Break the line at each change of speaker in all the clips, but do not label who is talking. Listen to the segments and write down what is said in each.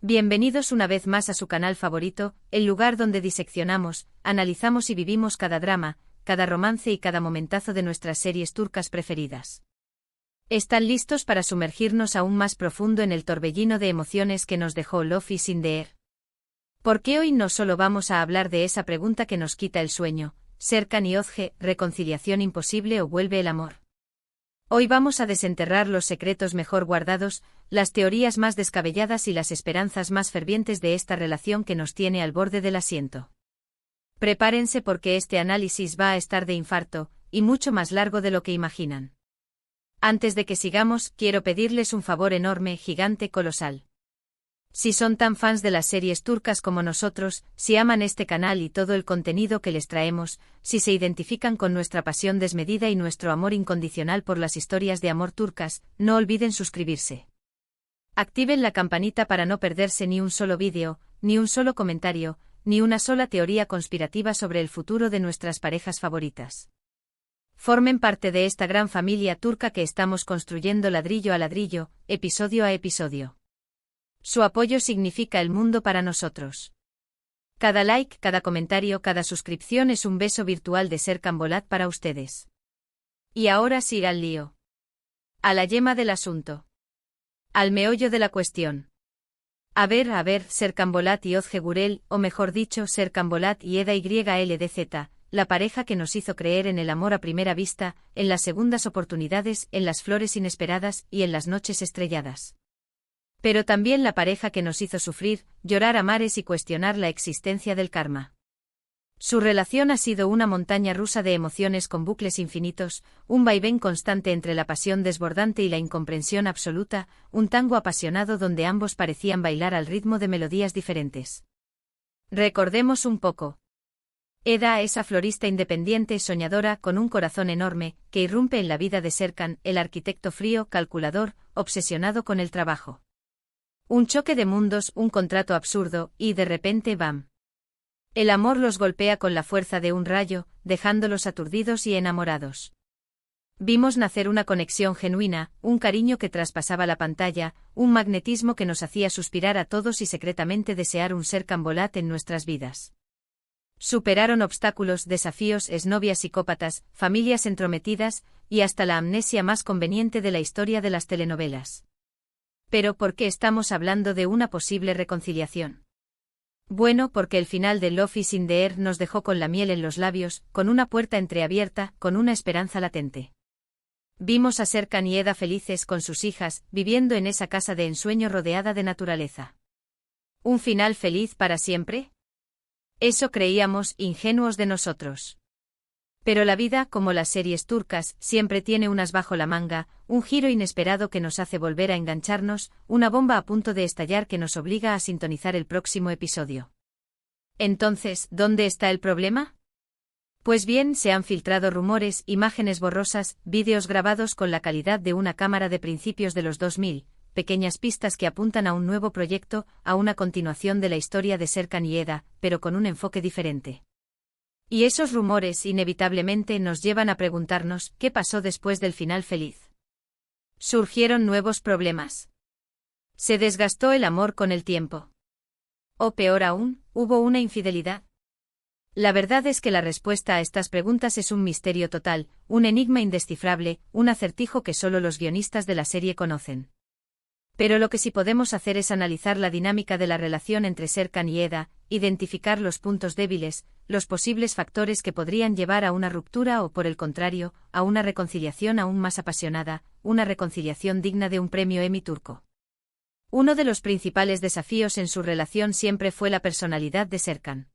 Bienvenidos una vez más a su canal favorito, el lugar donde diseccionamos, analizamos y vivimos cada drama, cada romance y cada momentazo de nuestras series turcas preferidas. ¿Están listos para sumergirnos aún más profundo en el torbellino de emociones que nos dejó Love is in the Air? Porque hoy no solo vamos a hablar de esa pregunta que nos quita el sueño, Serkan y Özge, reconciliación imposible o vuelve el amor. Hoy vamos a desenterrar los secretos mejor guardados, las teorías más descabelladas y las esperanzas más fervientes de esta relación que nos tiene al borde del asiento. Prepárense porque este análisis va a estar de infarto, y mucho más largo de lo que imaginan. Antes de que sigamos, quiero pedirles un favor enorme, gigante, colosal. Si son tan fans de las series turcas como nosotros, si aman este canal y todo el contenido que les traemos, si se identifican con nuestra pasión desmedida y nuestro amor incondicional por las historias de amor turcas, no olviden suscribirse. Activen la campanita para no perderse ni un solo vídeo, ni un solo comentario, ni una sola teoría conspirativa sobre el futuro de nuestras parejas favoritas. Formen parte de esta gran familia turca que estamos construyendo ladrillo a ladrillo, episodio a episodio. Su apoyo significa el mundo para nosotros. Cada like, cada comentario, cada suscripción es un beso virtual de Serkan Bolat para ustedes. Y ahora sí al lío. A la yema del asunto. Al meollo de la cuestión. A ver, Serkan Bolat y Özge Gürel, o mejor dicho, Serkan Bolat y Eda YLDZ, la pareja que nos hizo creer en el amor a primera vista, en las segundas oportunidades, en las flores inesperadas y en las noches estrelladas. Pero también la pareja que nos hizo sufrir, llorar a mares y cuestionar la existencia del karma. Su relación ha sido una montaña rusa de emociones con bucles infinitos, un vaivén constante entre la pasión desbordante y la incomprensión absoluta, un tango apasionado donde ambos parecían bailar al ritmo de melodías diferentes. Recordemos un poco. Eda, esa florista independiente, soñadora, con un corazón enorme, que irrumpe en la vida de Serkan, el arquitecto frío, calculador, obsesionado con el trabajo. Un choque de mundos, un contrato absurdo, y de repente ¡bam! El amor los golpea con la fuerza de un rayo, dejándolos aturdidos y enamorados. Vimos nacer una conexión genuina, un cariño que traspasaba la pantalla, un magnetismo que nos hacía suspirar a todos y secretamente desear un Serkan Bolat en nuestras vidas. Superaron obstáculos, desafíos, exnovias psicópatas, familias entrometidas, y hasta la amnesia más conveniente de la historia de las telenovelas. ¿Pero por qué estamos hablando de una posible reconciliación? Bueno, porque el final de Love is in the Air nos dejó con la miel en los labios, con una puerta entreabierta, con una esperanza latente. Vimos a Serkan y Eda felices con sus hijas, viviendo en esa casa de ensueño rodeada de naturaleza. ¿Un final feliz para siempre? Eso creíamos, ingenuos de nosotros. Pero la vida, como las series turcas, siempre tiene unas bajo la manga, un giro inesperado que nos hace volver a engancharnos, una bomba a punto de estallar que nos obliga a sintonizar el próximo episodio. Entonces, ¿dónde está el problema? Pues bien, se han filtrado rumores, imágenes borrosas, vídeos grabados con la calidad de una cámara de principios de los 2000, pequeñas pistas que apuntan a un nuevo proyecto, a una continuación de la historia de Serkan y Eda, pero con un enfoque diferente. Y esos rumores inevitablemente nos llevan a preguntarnos ¿qué pasó después del final feliz? ¿Surgieron nuevos problemas? ¿Se desgastó el amor con el tiempo? O peor aún, ¿hubo una infidelidad? La verdad es que la respuesta a estas preguntas es un misterio total, un enigma indescifrable, un acertijo que solo los guionistas de la serie conocen. Pero lo que sí podemos hacer es analizar la dinámica de la relación entre Serkan y Eda, identificar los puntos débiles, los posibles factores que podrían llevar a una ruptura o, por el contrario, a una reconciliación aún más apasionada, una reconciliación digna de un premio Emmy turco. Uno de los principales desafíos en su relación siempre fue la personalidad de Serkan.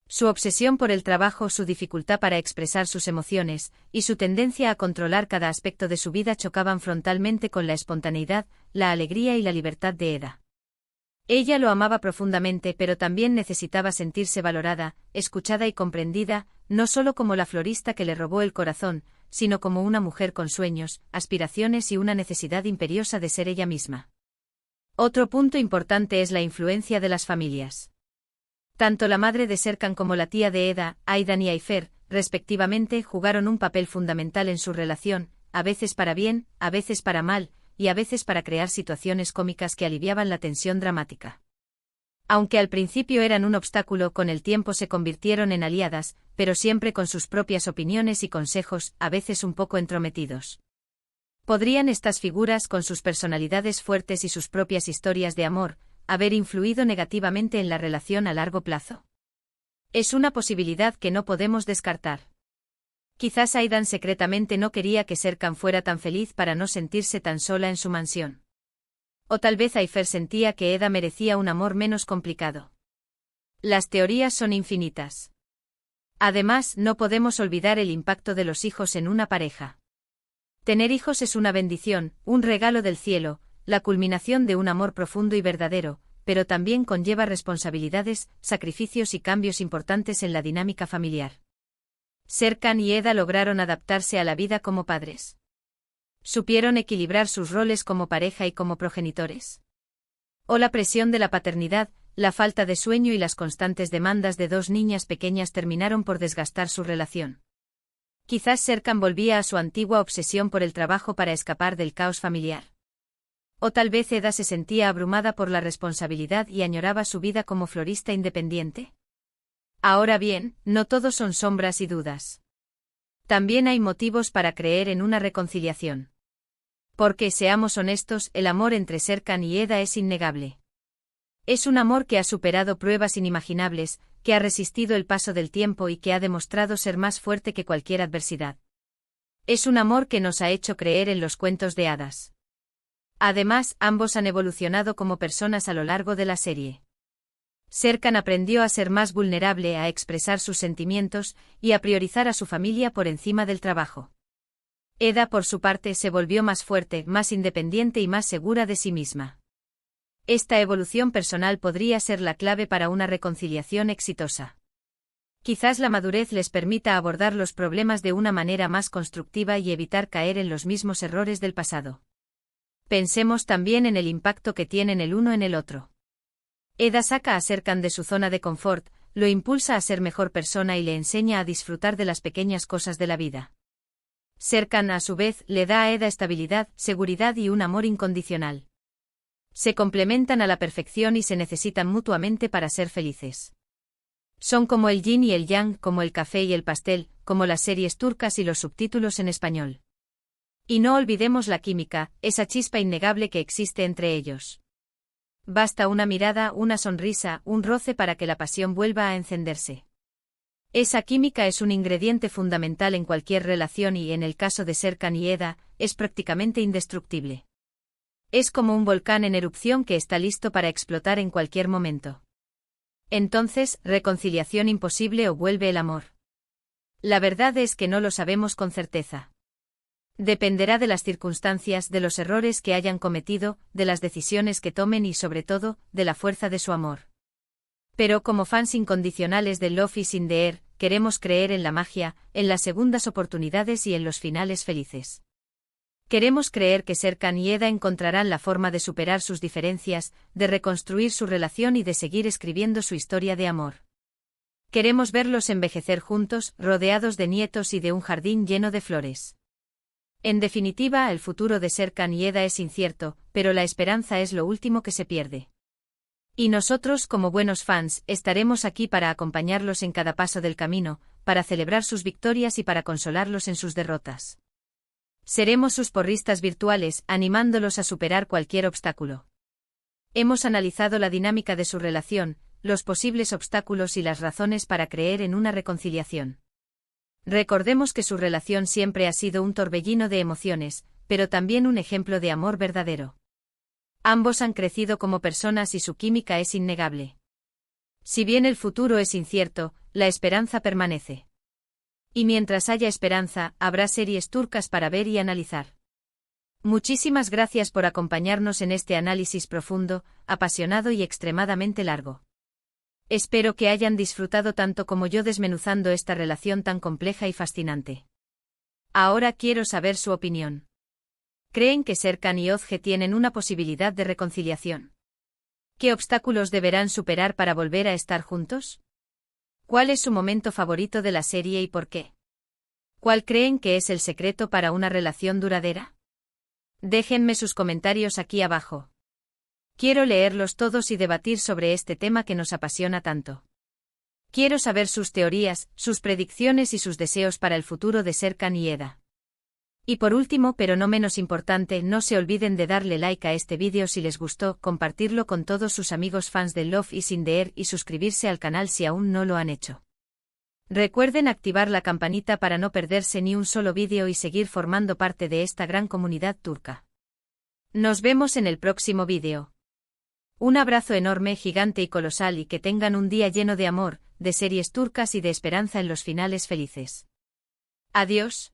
Su obsesión por el trabajo, su dificultad para expresar sus emociones, y su tendencia a controlar cada aspecto de su vida chocaban frontalmente con la espontaneidad, la alegría y la libertad de Eda. Ella lo amaba profundamente, pero también necesitaba sentirse valorada, escuchada y comprendida, no solo como la florista que le robó el corazón, sino como una mujer con sueños, aspiraciones y una necesidad imperiosa de ser ella misma. Otro punto importante es la influencia de las familias. Tanto la madre de Serkan como la tía de Eda, Aydan y Ayfer, respectivamente, jugaron un papel fundamental en su relación, a veces para bien, a veces para mal, y a veces para crear situaciones cómicas que aliviaban la tensión dramática. Aunque al principio eran un obstáculo, con el tiempo se convirtieron en aliadas, pero siempre con sus propias opiniones y consejos, a veces un poco entrometidos. ¿Podrían estas figuras, con sus personalidades fuertes y sus propias historias de amor, haber influido negativamente en la relación a largo plazo? Es una posibilidad que no podemos descartar. Quizás Aidan secretamente no quería que Serkan fuera tan feliz para no sentirse tan sola en su mansión. O tal vez Aifer sentía que Eda merecía un amor menos complicado. Las teorías son infinitas. Además, no podemos olvidar el impacto de los hijos en una pareja. Tener hijos es una bendición, un regalo del cielo, la culminación de un amor profundo y verdadero, pero también conlleva responsabilidades, sacrificios y cambios importantes en la dinámica familiar. Serkan y Eda lograron adaptarse a la vida como padres. ¿Supieron equilibrar sus roles como pareja y como progenitores? ¿O la presión de la paternidad, la falta de sueño y las constantes demandas de dos niñas pequeñas terminaron por desgastar su relación? Quizás Serkan volvía a su antigua obsesión por el trabajo para escapar del caos familiar. O tal vez Eda se sentía abrumada por la responsabilidad y añoraba su vida como florista independiente. Ahora bien, no todo son sombras y dudas. También hay motivos para creer en una reconciliación. Porque, seamos honestos, el amor entre Serkan y Eda es innegable. Es un amor que ha superado pruebas inimaginables, que ha resistido el paso del tiempo y que ha demostrado ser más fuerte que cualquier adversidad. Es un amor que nos ha hecho creer en los cuentos de hadas. Además, ambos han evolucionado como personas a lo largo de la serie. Serkan aprendió a ser más vulnerable, a expresar sus sentimientos y a priorizar a su familia por encima del trabajo. Eda, por su parte, se volvió más fuerte, más independiente y más segura de sí misma. Esta evolución personal podría ser la clave para una reconciliación exitosa. Quizás la madurez les permita abordar los problemas de una manera más constructiva y evitar caer en los mismos errores del pasado. Pensemos también en el impacto que tienen el uno en el otro. Eda saca a Serkan de su zona de confort, lo impulsa a ser mejor persona y le enseña a disfrutar de las pequeñas cosas de la vida. Serkan, a su vez, le da a Eda estabilidad, seguridad y un amor incondicional. Se complementan a la perfección y se necesitan mutuamente para ser felices. Son como el yin y el yang, como el café y el pastel, como las series turcas y los subtítulos en español. Y no olvidemos la química, esa chispa innegable que existe entre ellos. Basta una mirada, una sonrisa, un roce para que la pasión vuelva a encenderse. Esa química es un ingrediente fundamental en cualquier relación y, en el caso de Serkan y Eda, es prácticamente indestructible. Es como un volcán en erupción que está listo para explotar en cualquier momento. Entonces, ¿reconciliación imposible o vuelve el amor? La verdad es que no lo sabemos con certeza. Dependerá de las circunstancias, de los errores que hayan cometido, de las decisiones que tomen y, sobre todo, de la fuerza de su amor. Pero como fans incondicionales de Love is in the Air, queremos creer en la magia, en las segundas oportunidades y en los finales felices. Queremos creer que Serkan y Eda encontrarán la forma de superar sus diferencias, de reconstruir su relación y de seguir escribiendo su historia de amor. Queremos verlos envejecer juntos, rodeados de nietos y de un jardín lleno de flores. En definitiva, el futuro de Serkan y Eda es incierto, pero la esperanza es lo último que se pierde. Y nosotros, como buenos fans, estaremos aquí para acompañarlos en cada paso del camino, para celebrar sus victorias y para consolarlos en sus derrotas. Seremos sus porristas virtuales, animándolos a superar cualquier obstáculo. Hemos analizado la dinámica de su relación, los posibles obstáculos y las razones para creer en una reconciliación. Recordemos que su relación siempre ha sido un torbellino de emociones, pero también un ejemplo de amor verdadero. Ambos han crecido como personas y su química es innegable. Si bien el futuro es incierto, la esperanza permanece. Y mientras haya esperanza, habrá series turcas para ver y analizar. Muchísimas gracias por acompañarnos en este análisis profundo, apasionado y extremadamente largo. Espero que hayan disfrutado tanto como yo desmenuzando esta relación tan compleja y fascinante. Ahora quiero saber su opinión. ¿Creen que Serkan y Özge tienen una posibilidad de reconciliación? ¿Qué obstáculos deberán superar para volver a estar juntos? ¿Cuál es su momento favorito de la serie y por qué? ¿Cuál creen que es el secreto para una relación duradera? Déjenme sus comentarios aquí abajo. Quiero leerlos todos y debatir sobre este tema que nos apasiona tanto. Quiero saber sus teorías, sus predicciones y sus deseos para el futuro de Serkan y Eda. Y por último, pero no menos importante, no se olviden de darle like a este vídeo si les gustó, compartirlo con todos sus amigos fans de Love is in the Air y suscribirse al canal si aún no lo han hecho. Recuerden activar la campanita para no perderse ni un solo vídeo y seguir formando parte de esta gran comunidad turca. Nos vemos en el próximo vídeo. Un abrazo enorme, gigante y colosal y que tengan un día lleno de amor, de series turcas y de esperanza en los finales felices. Adiós.